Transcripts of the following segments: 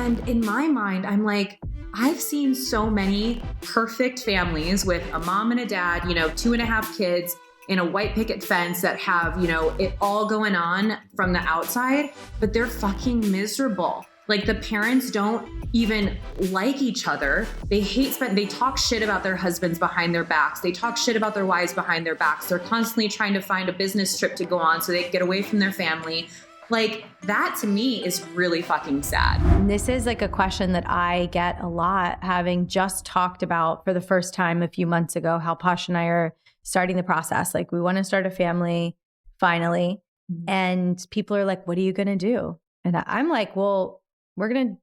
And in my mind, I'm like, I've seen so many perfect families with a mom and a dad, 2.5 kids in a white picket fence that have, it all going on from the outside, but they're fucking miserable. Like the parents don't even like each other. They they talk shit about their husbands behind their backs. They talk shit about their wives behind their backs. They're constantly trying to find a business trip to go on so they can get away from their family. Like that to me is really fucking sad. This is like a question that I get a lot, having just talked about for the first time a few months ago, how Posh and I are starting the process. Like we want to start a family finally. And people are like, what are you going to do? And I'm like, well, we're going to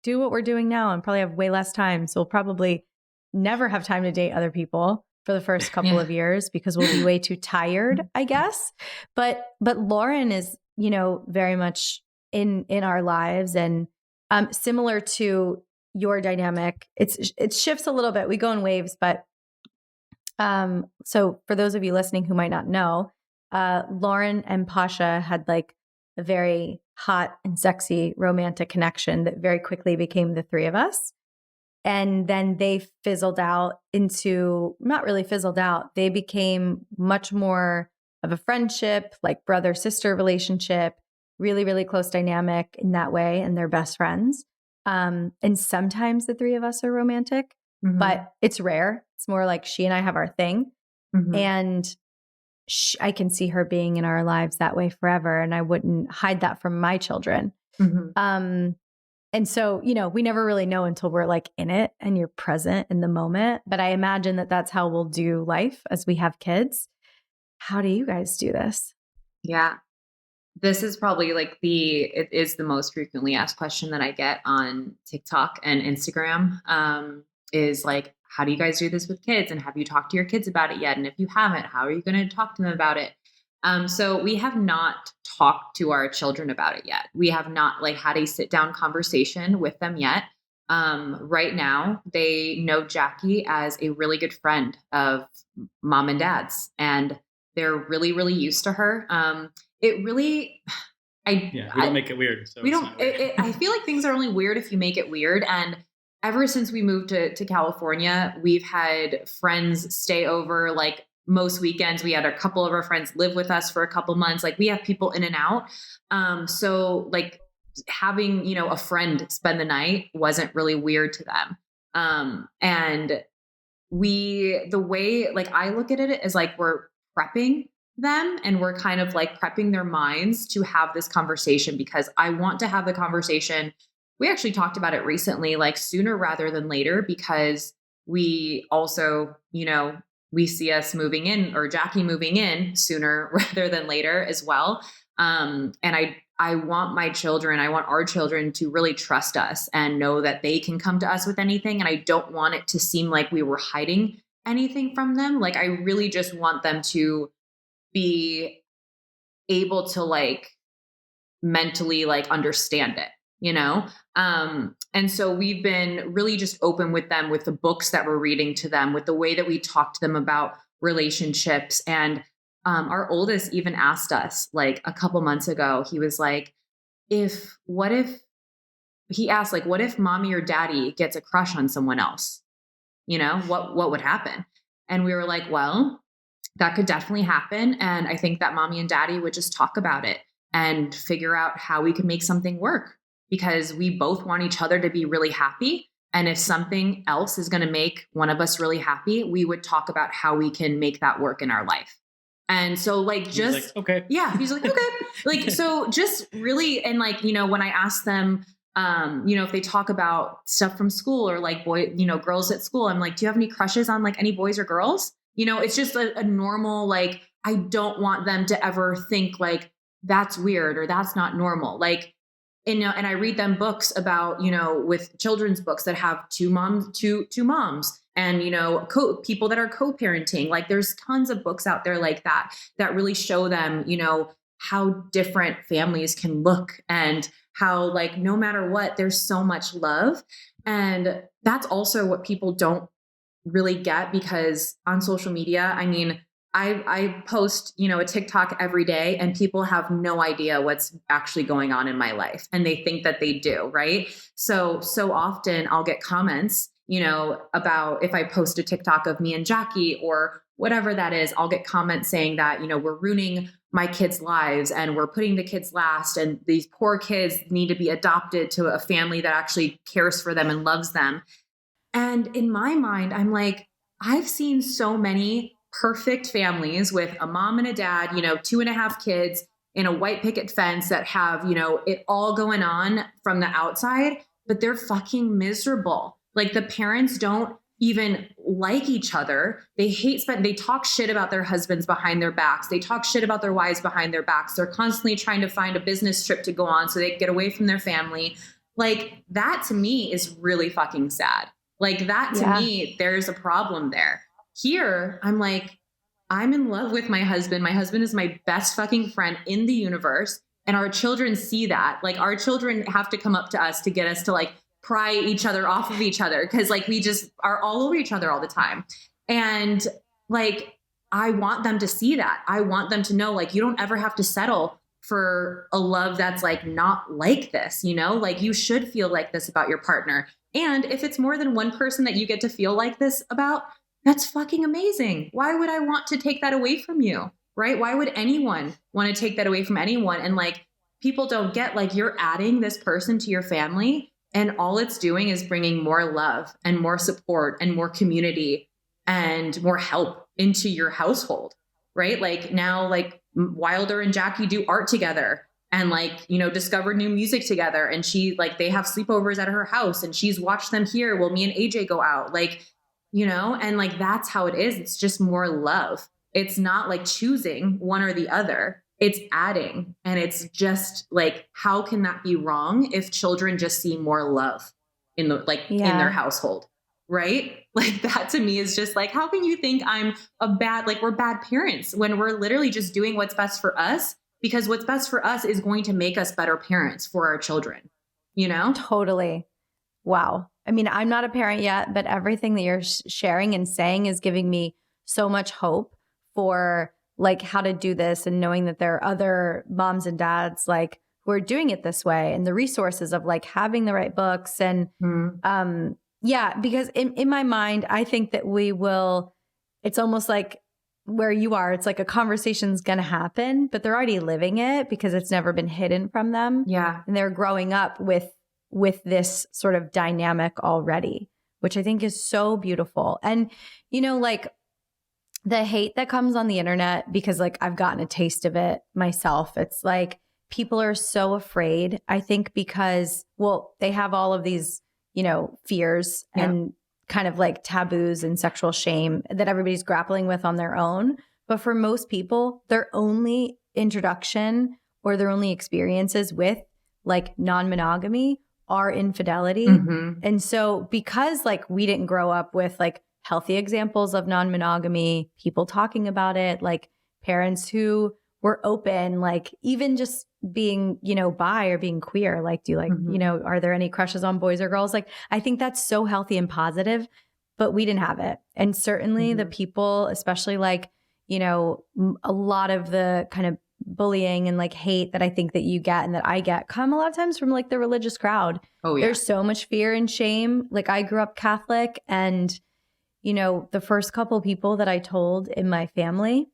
do what we're doing now and probably have way less time. So we'll probably never have time to date other people for the first couple of years because we'll be way too tired, I guess. But Lauren is, very much in our lives, and similar to your dynamic, it shifts a little bit. We go in waves, but so for those of you listening who might not know, Lauren and Pasha had like a very hot and sexy romantic connection that very quickly became the three of us. And then they fizzled out into, not really fizzled out, they became much more of a friendship, like brother-sister relationship, really, really close dynamic in that way, and they're best friends. And sometimes the three of us are romantic, but it's rare. It's more like she and I have our thing. And I can see her being in our lives that way forever, and I wouldn't hide that from my children. And so, we never really know until we're like in it and you're present in the moment. But I imagine that that's how we'll do life as we have kids. How do you guys do this? Yeah. This is probably like it is the most frequently asked question that I get on TikTok and Instagram, is like, how do you guys do this with kids? And have you talked to your kids about it yet? And if you haven't, how are you going to talk to them about it? So we have not talked to our children about it yet. We have not like had a sit down conversation with them yet. Right now they know Jackie as a really good friend of mom and dad's, and they're really, really used to her. We don't make it weird. So we don't, I feel like things are only weird if you make it weird. And ever since we moved to California, we've had friends stay over like most weekends. We had a couple of our friends live with us for a couple months. Like we have people in and out. So like having, a friend spend the night wasn't really weird to them. And the way like I look at it is like we're prepping them and we're kind of like prepping their minds to have this conversation, because I want to have the conversation. We actually talked about it recently, like sooner rather than later, because we also, we see us moving in, or Jackie moving in sooner rather than later as well. And I want our children to really trust us and know that they can come to us with anything. And I don't want it to seem like we were hiding anything from them. Like I really just want them to be able to like mentally like understand it, And so we've been really just open with them, with the books that we're reading to them, with the way that we talk to them about relationships. And our oldest even asked us like a couple months ago, he was like, what if mommy or daddy gets a crush on someone else? What would happen? And we were like, well, that could definitely happen. And I think that mommy and daddy would just talk about it and figure out how we could make something work, because we both want each other to be really happy. And if something else is going to make one of us really happy, we would talk about how we can make that work in our life. And so like, just, okay. Yeah, he's like, okay. Like, so just really, and like, when I ask them, if they talk about stuff from school or like girls at school, I'm like, do you have any crushes on like any boys or girls? It's just a normal, like, I don't want them to ever think like that's weird or that's not normal. Like, and I read them books about, with children's books that have two moms and, people that are co-parenting. Like there's tons of books out there like that really show them, how different families can look and how like, no matter what, there's so much love. And that's also what people don't really get, because on social media, I mean, I post, a TikTok every day and people have no idea what's actually going on in my life. And they think that they do. Right. So often I'll get comments, about if I post a TikTok of me and Jackie or whatever that is, I'll get comments saying that, we're ruining my kids' lives and we're putting the kids last. And these poor kids need to be adopted to a family that actually cares for them and loves them. And in my mind, I'm like, I've seen so many perfect families with a mom and a dad, 2.5 kids in a white picket fence that have, it all going on from the outside, but they're fucking miserable. Like the parents don't even like each other. They talk shit about their husbands behind their backs. They talk shit about their wives behind their backs. They're constantly trying to find a business trip to go on so they can get away from their family. Like that to me is really fucking sad. Like that to me, there's a problem there. Here, I'm like, I'm in love with my husband. My husband is my best fucking friend in the universe. And our children see that. Like our children have to come up to us to get us to like pry each other off of each other. Cause like we just are all over each other all the time. And like, I want them to see that. I want them to know, like, you don't ever have to settle for a love that's like not like this, like you should feel like this about your partner. And if it's more than one person that you get to feel like this about, that's fucking amazing. Why would I want to take that away from you? Right? Why would anyone want to take that away from anyone? And like, people don't get like you're adding this person to your family and all it's doing is bringing more love and more support and more community and more help into your household. Right? Like now, like Wilder and Jackie do art together and like, discover new music together. And they have sleepovers at her house and she's watched them here. Well, me and AJ go out and like, that's how it is. It's just more love. It's not like choosing one or the other. It's adding. And it's just like, how can that be wrong if children just see more love in their household? Right? Like that to me is just like, how can you think we're bad parents when we're literally just doing what's best for us? Because what's best for us is going to make us better parents for our children, Totally. Wow. I mean, I'm not a parent yet, but everything that you're sharing and saying is giving me so much hope for like how to do this and knowing that there are other moms and dads like who are doing it this way and the resources of like having the right books and, because in my mind, I think that it's almost like where you are, it's like a conversation's going to happen, but they're already living it because it's never been hidden from them. Yeah. And they're growing up with this sort of dynamic already, which I think is so beautiful. And, like the hate that comes on the internet, because like I've gotten a taste of it myself. It's like people are so afraid, I think, because, they have all of these, fears and kind of like taboos and sexual shame that everybody's grappling with on their own. But for most people, their only introduction or their only experiences with like non-monogamy are infidelity. Mm-hmm. And so because like we didn't grow up with like healthy examples of non-monogamy, people talking about it, like parents who were open, like even just being, bi or being queer, like, do you like, are there any crushes on boys or girls? Like, I think that's so healthy and positive, but we didn't have it. And certainly the people, especially like, a lot of the kind of bullying and like hate that I think that you get and that I get come a lot of times from like the religious crowd. Oh, yeah. There's so much fear and shame. Like I grew up Catholic and, the first couple people that I told in my family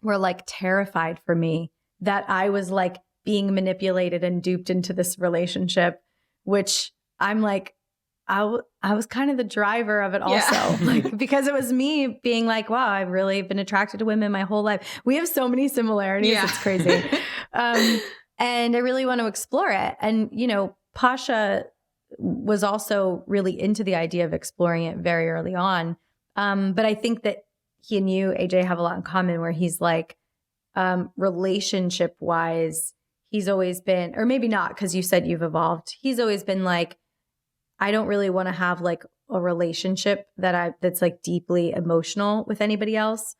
were like terrified for me that I was like being manipulated and duped into this relationship, which I'm like, I was kind of the driver of it also, like, because it was me being like, wow, I've really been attracted to women my whole life. We have so many similarities. Yeah. It's crazy. And I really want to explore it. And, Pasha was also really into the idea of exploring it very early on. But I think that he and you, AJ, have a lot in common where he's like, relationship wise, he's always been, or maybe not, because you said you've evolved. He's always been like, I don't really want to have like a relationship that's like deeply emotional with anybody else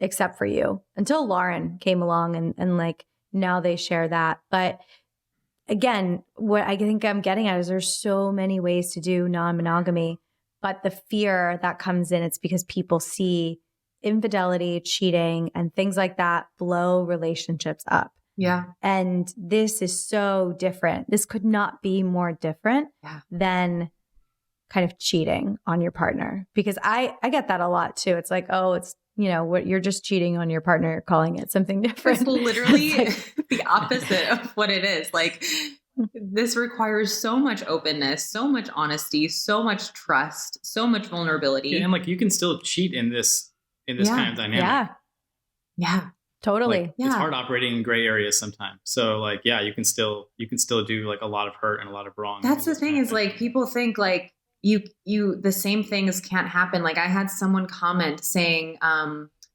except for you, until Lauren came along and like now they share that. But again, what I think I'm getting at is there's so many ways to do non-monogamy, but the fear that comes in, it's because people see infidelity, cheating, and things like that blow relationships up. Yeah. And this is so different. This could not be more different than kind of cheating on your partner, because I get that a lot too. It's like, oh, it's, you know, what, you're just cheating on your partner, calling it something different. It's literally the opposite of what it is. Like, this requires so much openness, so much honesty, so much trust, so much vulnerability. Yeah, and like you can still cheat in this kind of dynamic. Yeah. Totally. Like, it's hard operating in gray areas sometimes. So like, yeah, you can still do like a lot of hurt and a lot of wrong. That's the thing, is like, people think like you the same things can't happen. Like, I had someone comment saying,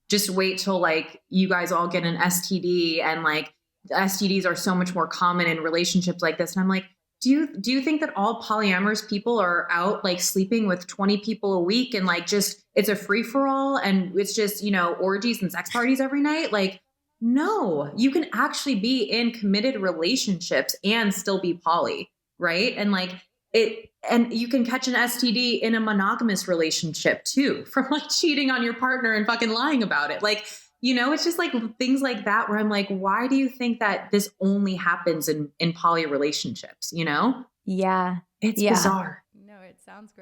just wait till like you guys all get an STD, and like STDs are so much more common in relationships like this. And I'm like, do you think that all polyamorous people are out like sleeping with 20 people a week and like just it's a free for all and it's just, you know, orgies and sex parties every night? Like, no, you can actually be in committed relationships and still be poly, right? And like and you can catch an STD in a monogamous relationship too, from like cheating on your partner and fucking lying about it. Like, you know, it's just like things like that where I'm like, why do you think that this only happens in poly relationships, you know? Yeah. It's bizarre. No, it sounds great.